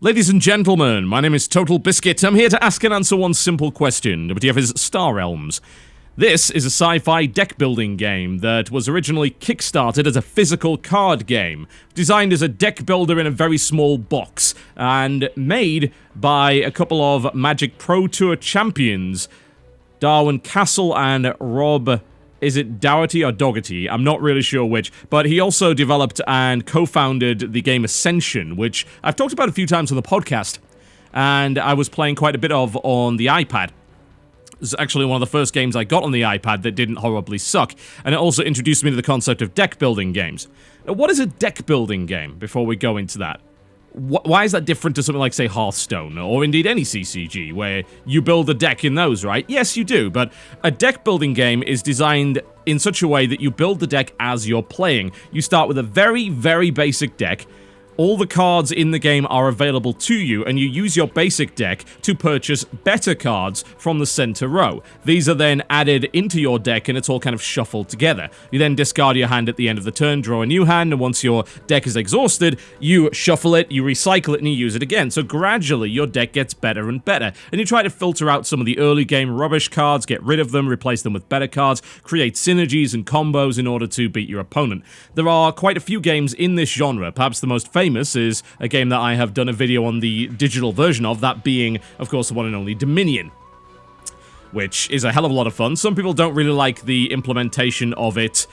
Ladies and gentlemen, my name is TotalBiscuit. I'm here to ask and answer one simple question. WTF is Star Realms. This is a sci-fi deck-building game that was originally kickstarted as a physical card game, designed as a deck builder in a very small box, and made by a couple of Magic Pro Tour champions, Darwin Castle and Rob... Is it Dougherty or Dougherty? I'm not really sure which, but he also developed and co-founded the game Ascension, which I've talked about a few times on the podcast, and I was playing quite a bit of on the iPad. It's actually one of the first games I got on the iPad that didn't horribly suck, and it also introduced me to the concept of deck-building games. Now, what is a deck-building game, before we go into that? Why is that different to something like, say, Hearthstone, or indeed any CCG, where you build a deck in those, right? Yes, you do, but a deck-building game is designed in such a way that you build the deck as you're playing. You start with a very, very basic deck. All the cards in the game are available to you, and you use your basic deck to purchase better cards from the center row. These are then added into your deck, and it's all kind of shuffled together. You then discard your hand at the end of the turn, draw a new hand, and once your deck is exhausted, you shuffle it, you recycle it, and you use it again. So gradually, your deck gets better and better, and you try to filter out some of the early game rubbish cards, get rid of them, replace them with better cards, create synergies and combos in order to beat your opponent. There are quite a few games in this genre. Perhaps the most famous is a game that I have done a video on the digital version of, that being, of course, the one and only Dominion, which is a hell of a lot of fun. Some people don't really like the implementation of it,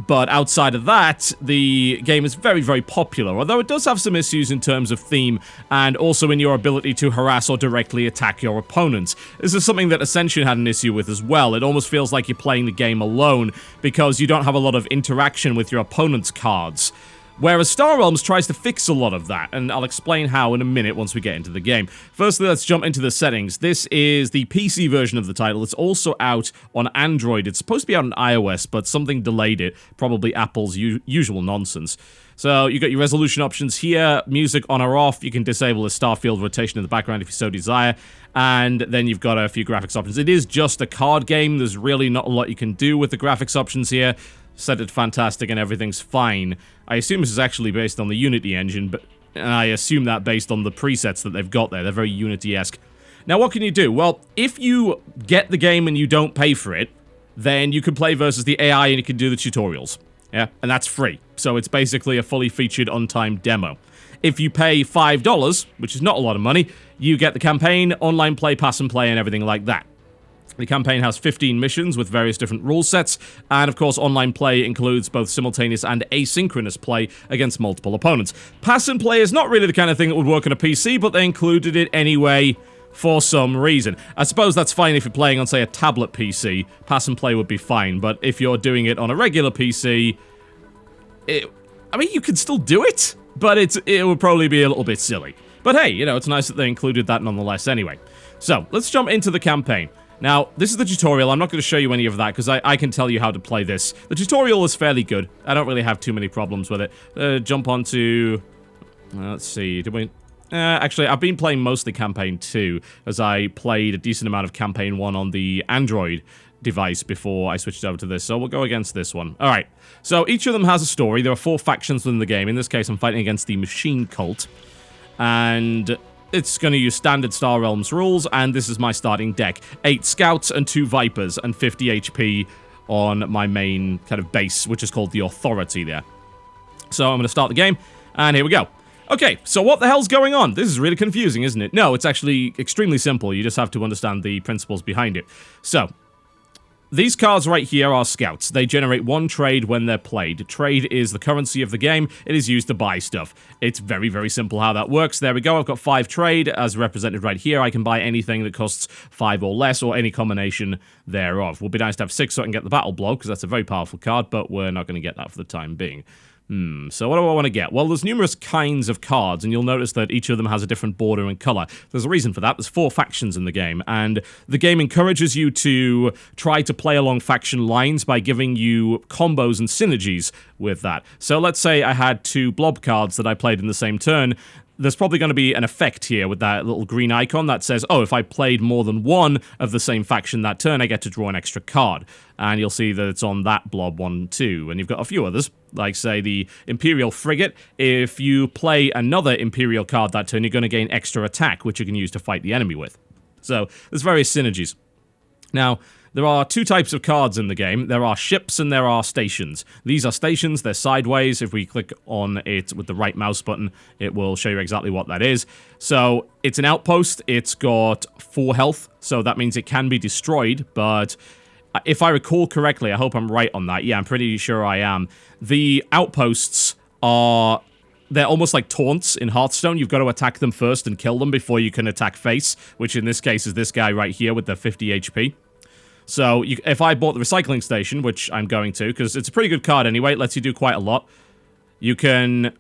but outside of that, the game is very, very popular, although it does have some issues in terms of theme, and also in your ability to harass or directly attack your opponents. This is something that Ascension had an issue with as well. It almost feels like you're playing the game alone, because you don't have a lot of interaction with your opponent's cards. Whereas Star Realms tries to fix a lot of that, and I'll explain how in a minute once we get into the game. Firstly, let's jump into the settings. This is the PC version of the title. It's also out on Android. It's supposed to be out on iOS, but something delayed it. Probably Apple's usual nonsense. So you got your resolution options here, music on or off. You can disable the starfield rotation in the background if you so desire. And then you've got a few graphics options. It is just a card game. There's really not a lot you can do with the graphics options here. Set it fantastic and everything's fine. I assume this is actually based on the Unity engine, but I assume that based on the presets that they've got there. They're very Unity-esque. Now, what can you do? Well, if you get the game and you don't pay for it, then you can play versus the AI and you can do the tutorials. Yeah, and that's free. So it's basically a fully featured untimed demo. If you pay $5, which is not a lot of money, you get the campaign, online play, pass and play, and everything like that. The campaign has 15 missions with various different rule sets, and of course online play includes both simultaneous and asynchronous play against multiple opponents. Pass and play is not really the kind of thing that would work on a PC, but they included it anyway for some reason. I suppose that's fine if you're playing on, say, a tablet PC. Pass and play would be fine, but if you're doing it on a regular PC, I mean, you can still do it, but it would probably be a little bit silly. But hey, you know, it's nice that they included that nonetheless anyway. So, let's jump into the campaign. Now, this is the tutorial. I'm not going to show you any of that, because I can tell you how to play this. The tutorial is fairly good. I don't really have too many problems with it. Jump onto... let's see. Did we... actually, I've been playing mostly Campaign 2, as I played a decent amount of Campaign 1 on the Android device before I switched over to this, so we'll go against this one. Alright, so each of them has a story. There are 4 factions within the game. In this case, I'm fighting against the Machine Cult, and... it's going to use standard Star Realms rules, and this is my starting deck. 8 Scouts and 2 Vipers, and 50 HP on my main kind of base, which is called the Authority there. So I'm going to start the game, and here we go. Okay, so what the hell's going on? This is really confusing, isn't it? No, it's actually extremely simple. You just have to understand the principles behind it. So, these cards right here are Scouts. They generate 1 trade when they're played. Trade is the currency of the game. It is used to buy stuff. It's very, very simple how that works. There we go. I've got 5 trade as represented right here. I can buy anything that costs 5 or less, or any combination thereof. Would be nice to have 6 so I can get the Battle Blow, because that's a very powerful card, but we're not going to get that for the time being. So what do I want to get? Well, there's numerous kinds of cards, and you'll notice that each of them has a different border and color. There's a reason for that. There's 4 factions in the game, and the game encourages you to try to play along faction lines by giving you combos and synergies with that. So let's say I had 2 blob cards that I played in the same turn. There's probably going to be an effect here with that little green icon that says, oh, if I played more than 1 of the same faction that turn, I get to draw an extra card. And you'll see that it's on that blob 1 too, and you've got a few others. like, say, the Imperial Frigate, if you play another Imperial card that turn, you're going to gain extra attack, which you can use to fight the enemy with. So, there's various synergies. Now, there are two types of cards in the game. There are ships and there are stations. These are stations, they're sideways. If we click on it with the right mouse button, it will show you exactly what that is. So, it's an outpost, it's got 4 health, so that means it can be destroyed, but if I recall correctly, I hope I'm right on that. Yeah, I'm pretty sure I am. The outposts are... they're almost like taunts in Hearthstone. You've got to attack them first and kill them before you can attack face, which in this case is this guy right here with the 50 HP. So, if I bought the recycling station, which I'm going to, because it's a pretty good card anyway, it lets you do quite a lot. You can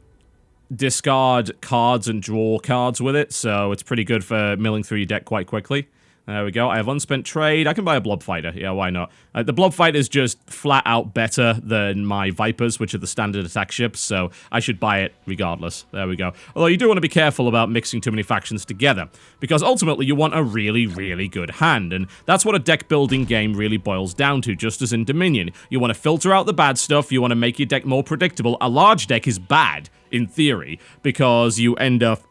discard cards and draw cards with it, so it's pretty good for milling through your deck quite quickly. There we go. I have unspent trade. I can buy a blob fighter. Yeah, why not? The blob fighter is just flat out better than my Vipers, which are the standard attack ships, so I should buy it regardless. There we go. Although you do want to be careful about mixing too many factions together, because ultimately you want a really, really good hand, and that's what a deck building game really boils down to, just as in Dominion. You want to filter out the bad stuff, you want to make your deck more predictable. A large deck is bad, in theory, because you end up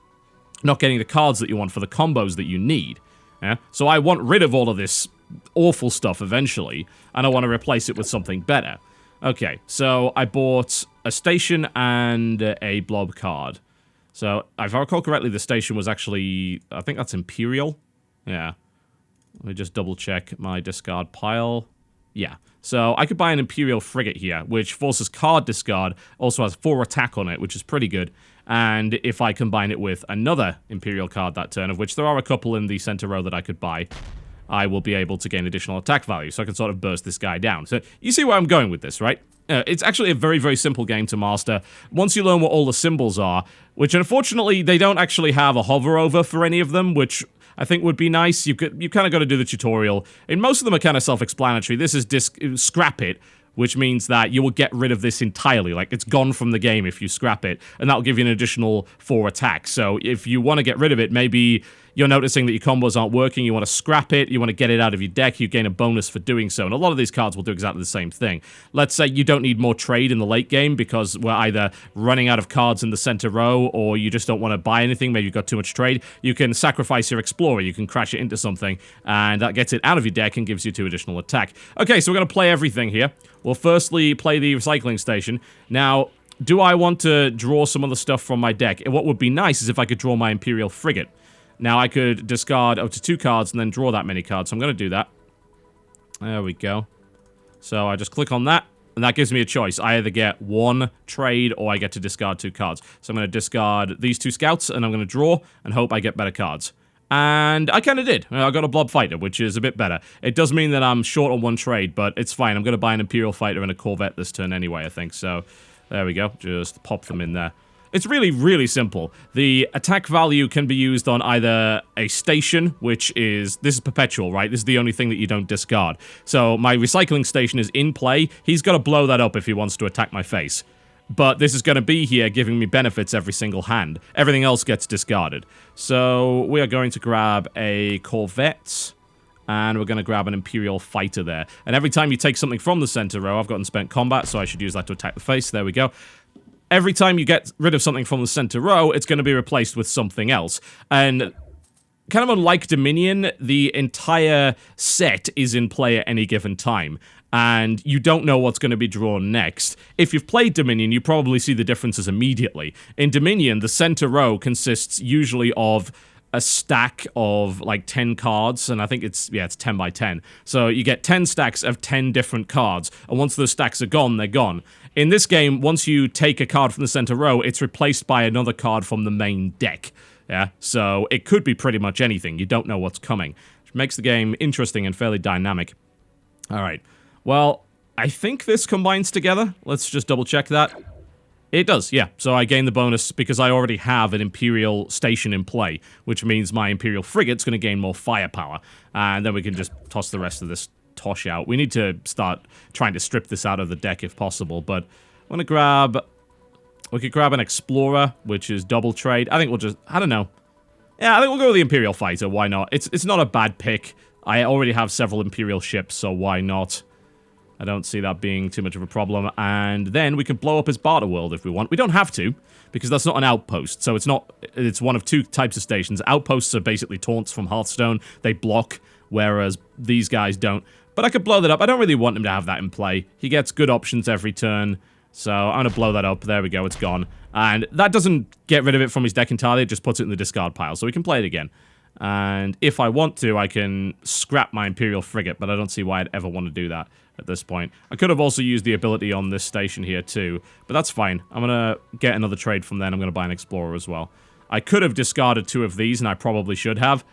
not getting the cards that you want for the combos that you need. Yeah? So I want rid of all of this awful stuff eventually, and I want to replace it with something better. Okay, so I bought a station and a blob card. So, if I recall correctly, the station was actually... I think that's Imperial. Yeah. Let me just double check my discard pile. Yeah. So, I could buy an Imperial Frigate here, which forces card discard, also has 4 attack on it, which is pretty good. And if I combine it with another Imperial card that turn, of which there are a couple in the center row that I could buy, I will be able to gain additional attack value, so I can sort of burst this guy down. So, you see where I'm going with this, right? It's actually a very, very simple game to master. Once you learn what all the symbols are, which unfortunately, they don't actually have a hover over for any of them, which I think would be nice. You kind of got to do the tutorial. And most of them are kind of self-explanatory. This is scrap it, which means that you will get rid of this entirely. Like, it's gone from the game if you scrap it, and that'll give you an additional 4 attacks. So if you want to get rid of it, maybe you're noticing that your combos aren't working, you want to scrap it, you want to get it out of your deck, you gain a bonus for doing so. And a lot of these cards will do exactly the same thing. Let's say you don't need more trade in the late game because we're either running out of cards in the center row or you just don't want to buy anything, maybe you've got too much trade. You can sacrifice your Explorer, you can crash it into something, and that gets it out of your deck and gives you 2 additional attack. Okay, so we're going to play everything here. We'll firstly play the recycling station. Now, do I want to draw some other stuff from my deck? What would be nice is if I could draw my Imperial Frigate. Now, I could discard up to 2 cards and then draw that many cards, so I'm going to do that. There we go. So, I just click on that, and that gives me a choice. I either get 1 trade, or I get to discard 2 cards. So, I'm going to discard these 2 scouts, and I'm going to draw, and hope I get better cards. And I kind of did. I got a blob fighter, which is a bit better. It does mean that I'm short on 1 trade, but it's fine. I'm going to buy an Imperial fighter and a Corvette this turn anyway, I think. So, there we go. Just pop them in there. It's really, really simple. The attack value can be used on either a station, which is... this is perpetual, right? This is the only thing that you don't discard. So, my recycling station is in play. He's got to blow that up if he wants to attack my face. But this is going to be here giving me benefits every single hand. Everything else gets discarded. So, we are going to grab a Corvette... and we're going to grab an Imperial Fighter there. And every time you take something from the center row, I've got unspent combat, so I should use that to attack the face. There we go. Every time you get rid of something from the center row, it's going to be replaced with something else. And kind of unlike Dominion, the entire set is in play at any given time. And you don't know what's going to be drawn next. If you've played Dominion, you probably see the differences immediately. In Dominion, the center row consists usually of a stack of like 10 cards, and I think it's 10 by 10. So you get 10 stacks of 10 different cards, and once those stacks are gone, they're gone. In this game, once you take a card from the center row, it's replaced by another card from the main deck. Yeah, so it could be pretty much anything. You don't know what's coming, which makes the game interesting and fairly dynamic. All right, well, I think this combines together. Let's just double check that. It does, yeah. So I gain the bonus because I already have an Imperial station in play, which means my Imperial Frigate's going to gain more firepower. And then we can just toss the rest of this tosh out. We need to start trying to strip this out of the deck if possible, but I'm going to grab... we could grab an Explorer, which is double trade. I think we'll just... I don't know. Yeah, I think we'll go with the Imperial Fighter. Why not? It's not a bad pick. I already have several Imperial ships, so why not? I don't see that being too much of a problem. And then we can blow up his barter world if we want. We don't have to, because that's not an outpost. So it's one of two types of stations. Outposts are basically taunts from Hearthstone. They block, whereas these guys don't. But I could blow that up. I don't really want him to have that in play. He gets good options every turn. So I'm going to blow that up. There we go. It's gone. And that doesn't get rid of it from his deck entirely. It just puts it in the discard pile. So we can play it again. And if I want to, I can scrap my Imperial Frigate. But I don't see why I'd ever want to do that at this point. I could have also used the ability on this station here too. But that's fine. I'm going to get another trade from then. I'm going to buy an Explorer as well. I could have discarded 2 of these, and I probably should have,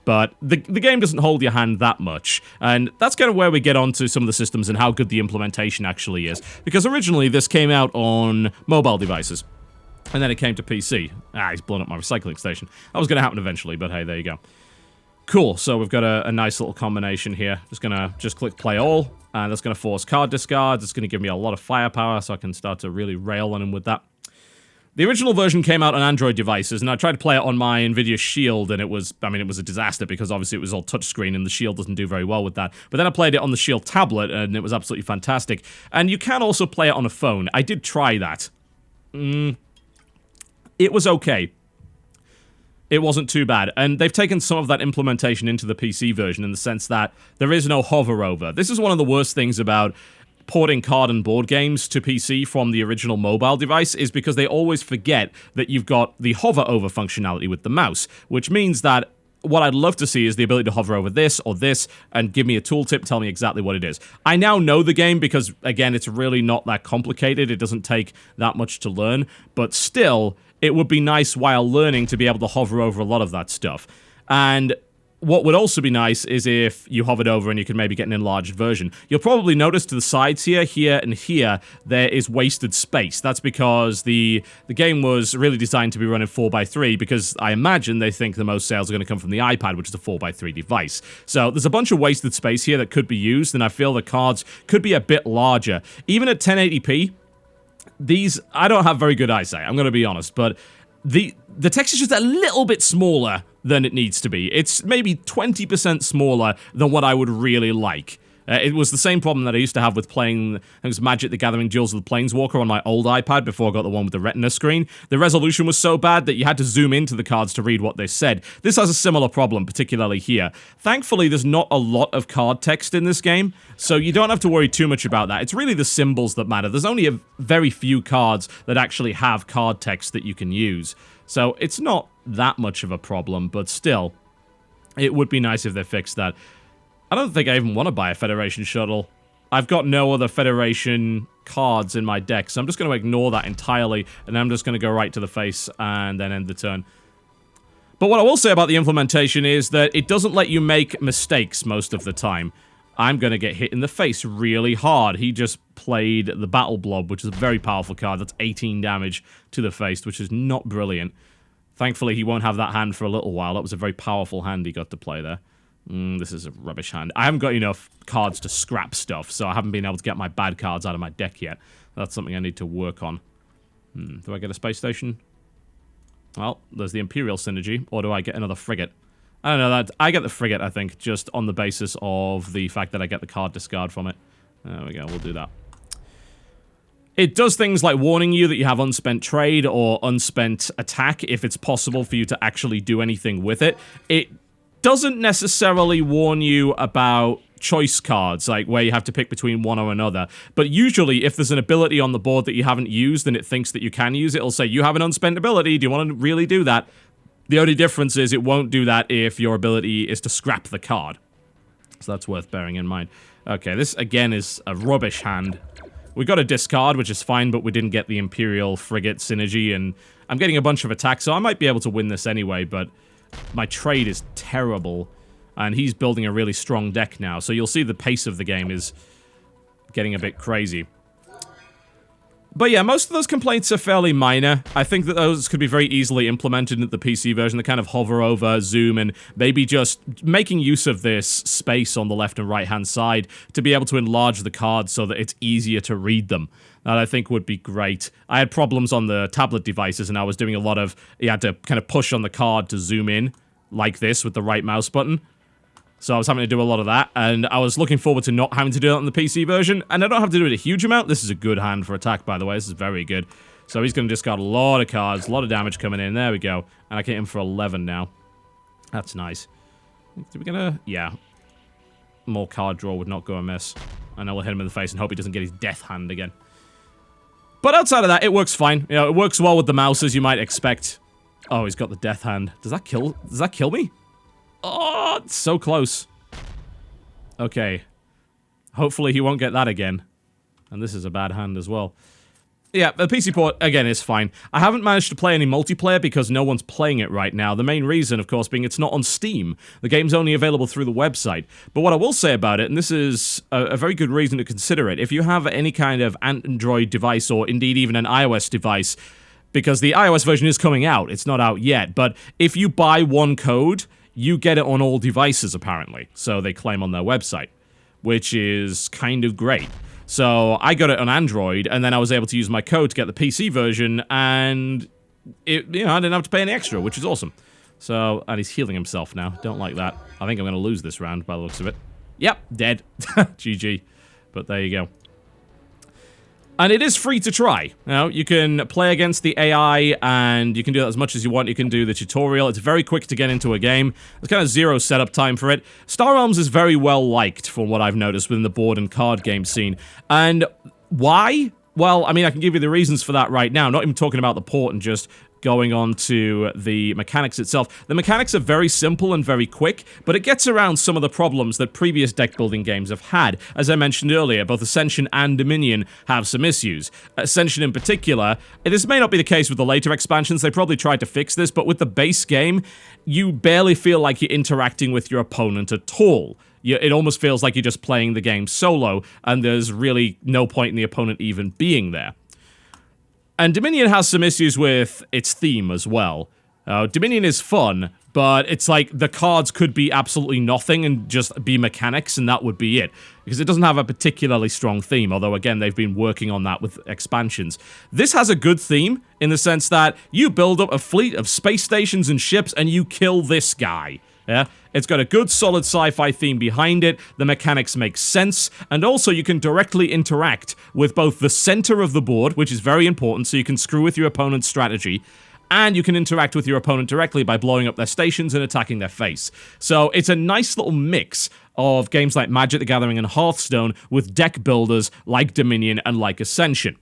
but the game doesn't hold your hand that much, and that's kind of where we get onto some of the systems and how good the implementation actually is, because originally this came out on mobile devices, and then it came to PC. He's blown up my recycling station. That was going to happen eventually, but hey, there you go. Cool, so we've got a nice little combination here. Just gonna click play all, and that's gonna force card discards. It's gonna give me a lot of firepower, so I can start to really rail on him with that. The original version came out on Android devices, and I tried to play it on my NVIDIA Shield, and it was a disaster, because obviously it was all touchscreen, and the Shield doesn't do very well with that. But then I played it on the Shield tablet, and it was absolutely fantastic. And you can also play it on a phone. I did try that. It was okay. It wasn't too bad, and they've taken some of that implementation into the PC version in the sense that there is no hover over. This is one of the worst things about porting card and board games to PC from the original mobile device, is because they always forget that you've got the hover over functionality with the mouse, which means that what I'd love to see is the ability to hover over this or this and give me a tooltip, tell me exactly what it is. I now know the game because, again, it's really not that complicated. It doesn't take that much to learn, but still, it would be nice while learning to be able to hover over a lot of that stuff. And what would also be nice is if you hovered over and you could maybe get an enlarged version. You'll probably notice to the sides here, and here, there is wasted space. That's because the game was really designed to be running 4x3, because I imagine they think the most sales are going to come from the iPad, which is a 4x3 device. So there's a bunch of wasted space here that could be used, and I feel the cards could be a bit larger. Even at 1080p, I don't have very good eyesight, I'm going to be honest, but the text is just a little bit smaller than it needs to be. It's maybe 20% smaller than what I would really like. It was the same problem that I used to have with playing, I think it was Magic the Gathering Duels of the Planeswalker on my old iPad before I got the one with the Retina screen. The resolution was so bad that you had to zoom into the cards to read what they said. This has a similar problem, particularly here. Thankfully, there's not a lot of card text in this game, so you don't have to worry too much about that. It's really the symbols that matter. There's only a very few cards that actually have card text that you can use. So it's not that much of a problem, but still, it would be nice if they fixed that. I don't think I even want to buy a Federation shuttle. I've got no other Federation cards in my deck, so I'm just going to ignore that entirely, and I'm just going to go right to the face and then end the turn. But what I will say about the implementation is that it doesn't let you make mistakes most of the time. I'm going to get hit in the face really hard. He just played the Battle Blob, which is a very powerful card. That's 18 damage to the face, which is not brilliant. Thankfully, he won't have that hand for a little while. That was a very powerful hand he got to play there. This is a rubbish hand. I haven't got enough cards to scrap stuff, so I haven't been able to get my bad cards out of my deck yet. That's something I need to work on. Do I get a space station? Well, there's the Imperial synergy, or do I get another frigate? I don't know, I get the frigate, I think, just on the basis of the fact that I get the card discard from it. There we go, we'll do that. It does things like warning you that you have unspent trade or unspent attack if it's possible for you to actually do anything with it. It doesn't necessarily warn you about choice cards, like where you have to pick between one or another. But usually, if there's an ability on the board that you haven't used and it thinks that you can use it, it'll say, you have an unspent ability, do you want to really do that? The only difference is it won't do that if your ability is to scrap the card. So that's worth bearing in mind. Okay, this again is a rubbish hand. We got a discard, which is fine, but we didn't get the Imperial Frigate synergy, and I'm getting a bunch of attacks, so I might be able to win this anyway, but my trade is terrible, and he's building a really strong deck now, so you'll see the pace of the game is getting a bit crazy. But yeah, most of those complaints are fairly minor. I think that those could be very easily implemented in the PC version, the kind of hover over, zoom, and maybe just making use of this space on the left and right hand side to be able to enlarge the cards so that it's easier to read them. That I think would be great. I had problems on the tablet devices, and I was doing a lot of, you had to kind of push on the card to zoom in, like this, with the right mouse button. So I was having to do a lot of that, and I was looking forward to not having to do that on the PC version, and I don't have to do it a huge amount. This is a good hand for attack, by the way. This is very good. So he's going to discard a lot of cards, a lot of damage coming in. There we go. And I get him for 11 now. That's nice. Are we gonna... Yeah. More card draw would not go amiss. And I will hit him in the face and hope he doesn't get his death hand again. But outside of that, it works fine. You know, it works well with the mouse, as you might expect. Oh, he's got the death hand. Does that kill me? Oh, it's so close. Okay. Hopefully he won't get that again. And this is a bad hand as well. Yeah, the PC port, again, is fine. I haven't managed to play any multiplayer because no one's playing it right now. The main reason, of course, being it's not on Steam. The game's only available through the website. But what I will say about it, and this is a very good reason to consider it, if you have any kind of Android device or indeed even an iOS device, because the iOS version is coming out, it's not out yet, but if you buy one code, you get it on all devices, apparently. So they claim on their website, which is kind of great. So I got it on Android, and then I was able to use my code to get the PC version, and I didn't have to pay any extra, which is awesome. So, and he's healing himself now. Don't like that. I think I'm going to lose this round by the looks of it. Yep, dead. GG. But there you go. And it is free to try. You can play against the AI, and you can do that as much as you want. You can do the tutorial. It's very quick to get into a game. There's kind of zero setup time for it. Star Realms is very well liked, from what I've noticed, within the board and card game scene. And why? Well, I mean, I can give you the reasons for that right now. Not even talking about the port and just going on to the mechanics itself. The mechanics are very simple and very quick, but it gets around some of the problems that previous deck-building games have had. As I mentioned earlier, both Ascension and Dominion have some issues. Ascension in particular, this may not be the case with the later expansions, they probably tried to fix this, but with the base game, you barely feel like you're interacting with your opponent at all. It almost feels like you're just playing the game solo, and there's really no point in the opponent even being there. And Dominion has some issues with its theme as well. Dominion is fun, but it's like the cards could be absolutely nothing and just be mechanics, and that would be it. Because it doesn't have a particularly strong theme, although again, they've been working on that with expansions. This has a good theme, in the sense that you build up a fleet of space stations and ships, and you kill this guy. Yeah, it's got a good solid sci-fi theme behind it, the mechanics make sense, and also you can directly interact with both the center of the board, which is very important, so you can screw with your opponent's strategy, and you can interact with your opponent directly by blowing up their stations and attacking their face. So it's a nice little mix of games like Magic the Gathering and Hearthstone with deck builders like Dominion and like Ascension.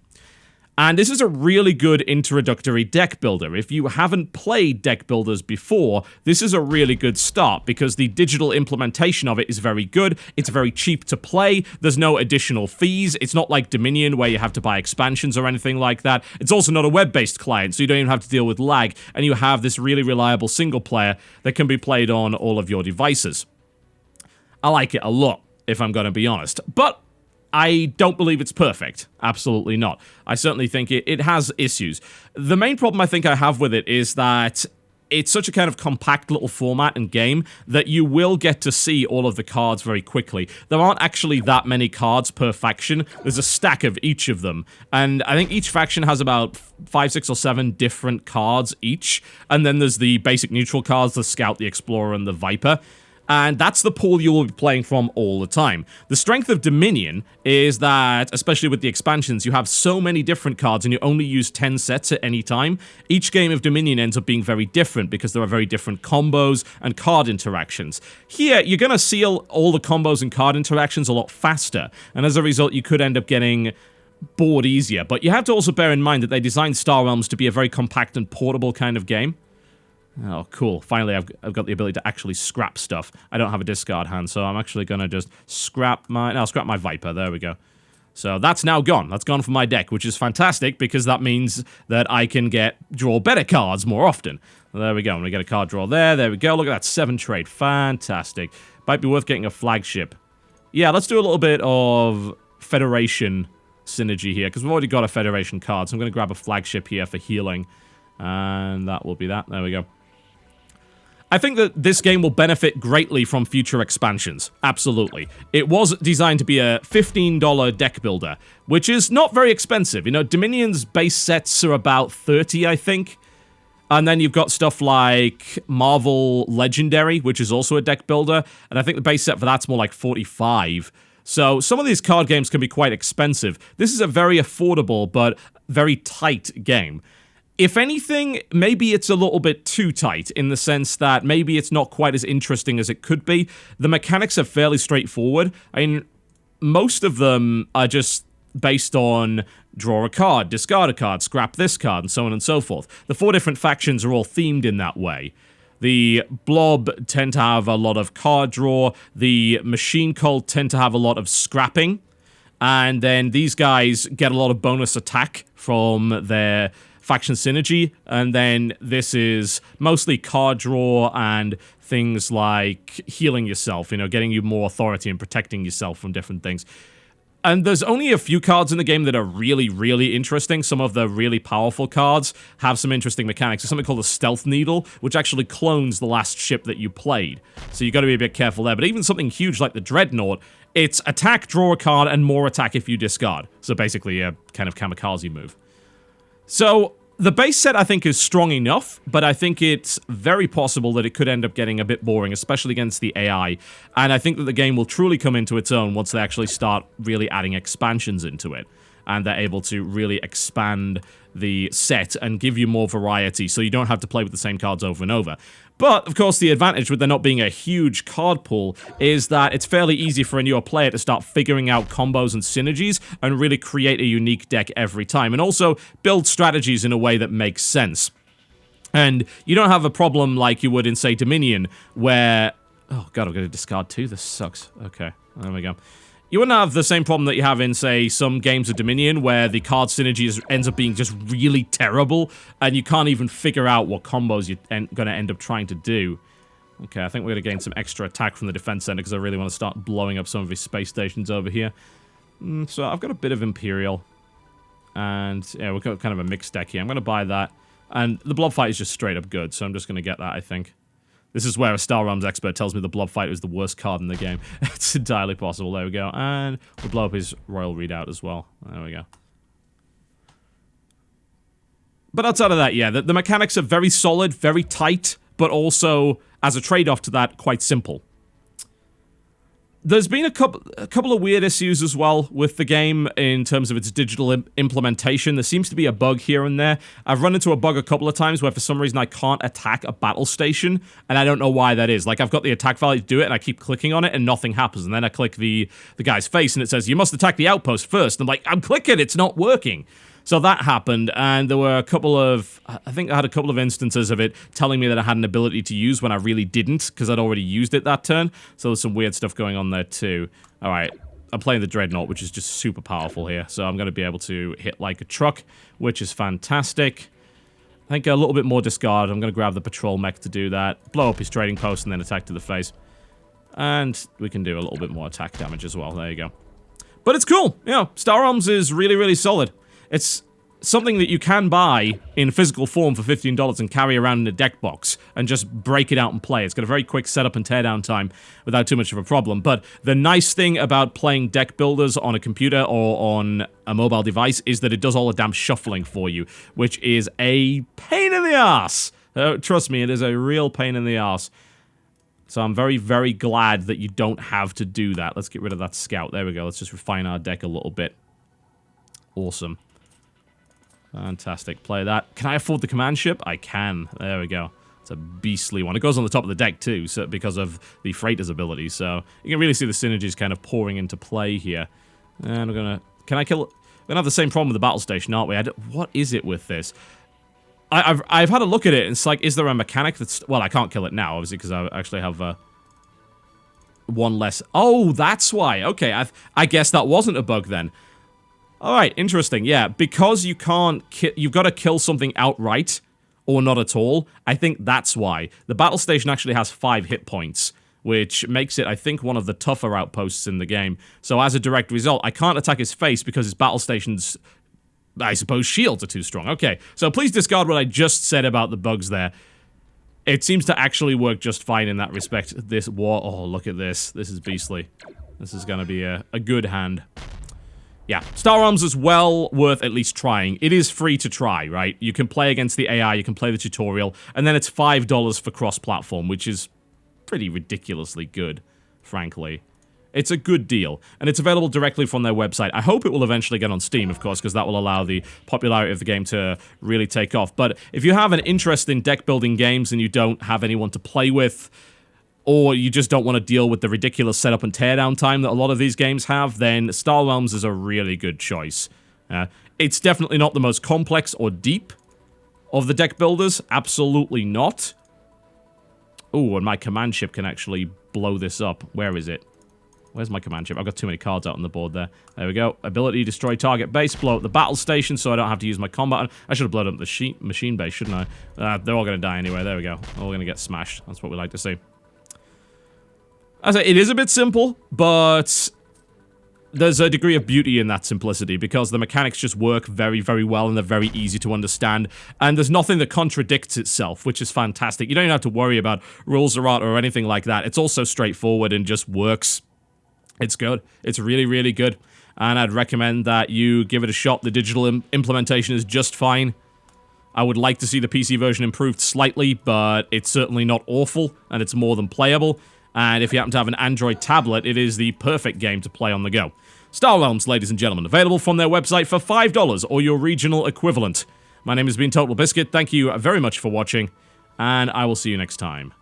And this is a really good introductory deck builder. If you haven't played deck builders before, this is a really good start because the digital implementation of it is very good. It's very cheap to play. There's no additional fees. It's not like Dominion where you have to buy expansions or anything like that. It's also not a web-based client, so you don't even have to deal with lag. And you have this really reliable single player that can be played on all of your devices. I like it a lot, if I'm going to be honest. But I don't believe it's perfect. Absolutely not. I certainly think it has issues. The main problem I think I have with it is that it's such a kind of compact little format and game that you will get to see all of the cards very quickly. There aren't actually that many cards per faction. There's a stack of each of them. And I think each faction has about 5, 6, or 7 different cards each. And then there's the basic neutral cards, the Scout, the Explorer, and the Viper. And that's the pool you will be playing from all the time. The strength of Dominion is that, especially with the expansions, you have so many different cards and you only use 10 sets at any time. Each game of Dominion ends up being very different because there are very different combos and card interactions. Here, you're going to see all the combos and card interactions a lot faster, and as a result, you could end up getting bored easier. But you have to also bear in mind that they designed Star Realms to be a very compact and portable kind of game. Oh, cool. Finally, I've got the ability to actually scrap stuff. I don't have a discard hand, so I'm actually going to just scrap my Viper. There we go. So that's now gone. That's gone from my deck, which is fantastic because that means that I can draw better cards more often. There we go. I'm going to get a card draw there. There we go. Look at that 7 trade. Fantastic. Might be worth getting a flagship. Yeah, let's do a little bit of Federation synergy here because we've already got a Federation card, so I'm going to grab a flagship here for healing. And that will be that. There we go. I think that this game will benefit greatly from future expansions. Absolutely. It was designed to be a $15 deck builder, which is not very expensive. You know, Dominion's base sets are about $30, I think. And then you've got stuff like Marvel Legendary, which is also a deck builder. And I think the base set for that's more like 45. So some of these card games can be quite expensive. This is a very affordable but very tight game. If anything, maybe it's a little bit too tight in the sense that maybe it's not quite as interesting as it could be. The mechanics are fairly straightforward. I mean, most of them are just based on draw a card, discard a card, scrap this card, and so on and so forth. The 4 different factions are all themed in that way. The Blob tend to have a lot of card draw. The Machine Cult tend to have a lot of scrapping. And then these guys get a lot of bonus attack from their faction synergy. And then this is mostly card draw and things like healing yourself, you know, getting you more authority and protecting yourself from different things. And there's only a few cards in the game that are really, really interesting. Some of the really powerful cards have some interesting mechanics. There's something called a Stealth Needle, which actually clones the last ship that you played. So you got to be a bit careful there. But even something huge like the Dreadnought, it's attack, draw a card, and more attack if you discard. So basically a kind of kamikaze move. So the base set, I think, is strong enough, but I think it's very possible that it could end up getting a bit boring, especially against the AI. And I think that the game will truly come into its own once they actually start really adding expansions into it. And they're able to really expand the set and give you more variety, so you don't have to play with the same cards over and over. But, of course, the advantage with there not being a huge card pool is that it's fairly easy for a newer player to start figuring out combos and synergies and really create a unique deck every time. And also build strategies in a way that makes sense. And you don't have a problem like you would in, say, Dominion, where... Oh, God, I'm going to discard 2. This sucks. Okay, there we go. You wouldn't have the same problem that you have in, say, some games of Dominion, where the card synergy ends up being just really terrible, and you can't even figure out what combos you're going to end up trying to do. Okay, I think we're going to gain some extra attack from the defense center, because I really want to start blowing up some of his space stations over here. So I've got a bit of Imperial, and yeah, we've got kind of a mixed deck here. I'm going to buy that, and the Blob Fight is just straight up good, so I'm just going to get that, I think. This is where a Star Realms expert tells me the Blob Fighter is the worst card in the game. It's entirely possible. There we go. And we'll blow up his Royal Readout as well. There we go. But outside of that, yeah, the mechanics are very solid, very tight, but also, as a trade-off to that, quite simple. There's been a couple of weird issues as well with the game in terms of its digital implementation. There seems to be a bug here and there. I've run into a bug a couple of times where for some reason I can't attack a battle station, and I don't know why that is. Like, I've got the attack value to do it, and I keep clicking on it, and nothing happens. And then I click the guy's face, and it says, you must attack the outpost first. I'm like, I'm clicking, it's not working. So that happened, and there were a couple of... I think I had a couple of instances of it telling me that I had an ability to use when I really didn't, because I'd already used it that turn. So there's some weird stuff going on there too. Alright, I'm playing the Dreadnought, which is just super powerful here. So I'm going to be able to hit like a truck, which is fantastic. I think a little bit more discard. I'm going to grab the patrol mech to do that. Blow up his trading post and then attack to the face. And we can do a little bit more attack damage as well. There you go. But it's cool. You know, Star Realms is really, really solid. It's something that you can buy in physical form for $15 and carry around in a deck box and just break it out and play. It's got a very quick setup and teardown time without too much of a problem. But the nice thing about playing deck builders on a computer or on a mobile device is that it does all the damn shuffling for you, which is a pain in the ass. Trust me, it is a real pain in the ass. So I'm very, very glad that you don't have to do that. Let's get rid of that scout. There we go. Let's just refine our deck a little bit. Awesome. Fantastic. Play that. Can I afford the command ship? I can. There we go. It's a beastly one. It goes on the top of the deck too, so because of the freighter's ability. So you can really see the synergies kind of pouring into play here. And we're gonna... Can I kill... We're gonna have the same problem with the battle station, aren't we? What is it with this? I've had a look at it, and it's like, is there a mechanic that's... Well, I can't kill it now, obviously, because I actually have one less... Oh, that's why. Okay, I guess that wasn't a bug then. Alright, interesting, yeah. Because you can't you've got to kill something outright, or not at all, I think that's why. The battle station actually has 5 hit points, which makes it, I think, one of the tougher outposts in the game. So as a direct result, I can't attack his face because his battle station's, I suppose, shields are too strong. Okay, so please discard what I just said about the bugs there. It seems to actually work just fine in that respect. This war... Oh, look at this. This is beastly. This is going to be a good hand. Yeah, Star Realms is well worth at least trying. It is free to try, right? You can play against the AI, you can play the tutorial, and then it's $5 for cross-platform, which is pretty ridiculously good, frankly. It's a good deal, and it's available directly from their website. I hope it will eventually get on Steam, of course, because that will allow the popularity of the game to really take off. But if you have an interest in deck-building games and you don't have anyone to play with, or you just don't want to deal with the ridiculous setup and teardown time that a lot of these games have, then Star Realms is a really good choice. It's definitely not the most complex or deep of the deck builders. Absolutely not. Oh, and my command ship can actually blow this up. Where is it? Where's my command ship? I've got too many cards out on the board there. There we go. Ability, destroy target base, blow up the battle station so I don't have to use my combat. I should have blown up the machine base, shouldn't I? They're all going to die anyway. There we go. All going to get smashed. That's what we like to see. I say it is a bit simple, but there's a degree of beauty in that simplicity because the mechanics just work very, very well and they're very easy to understand. And there's nothing that contradicts itself, which is fantastic. You don't even have to worry about rules or anything like that. It's also straightforward and just works. It's good. It's really, really good. And I'd recommend that you give it a shot. The digital implementation is just fine. I would like to see the PC version improved slightly, but it's certainly not awful, and it's more than playable. And if you happen to have an Android tablet, it is the perfect game to play on the go. Star Realms, ladies and gentlemen, available from their website for $5 or your regional equivalent. My name has been TotalBiscuit. Thank you very much for watching, and I will see you next time.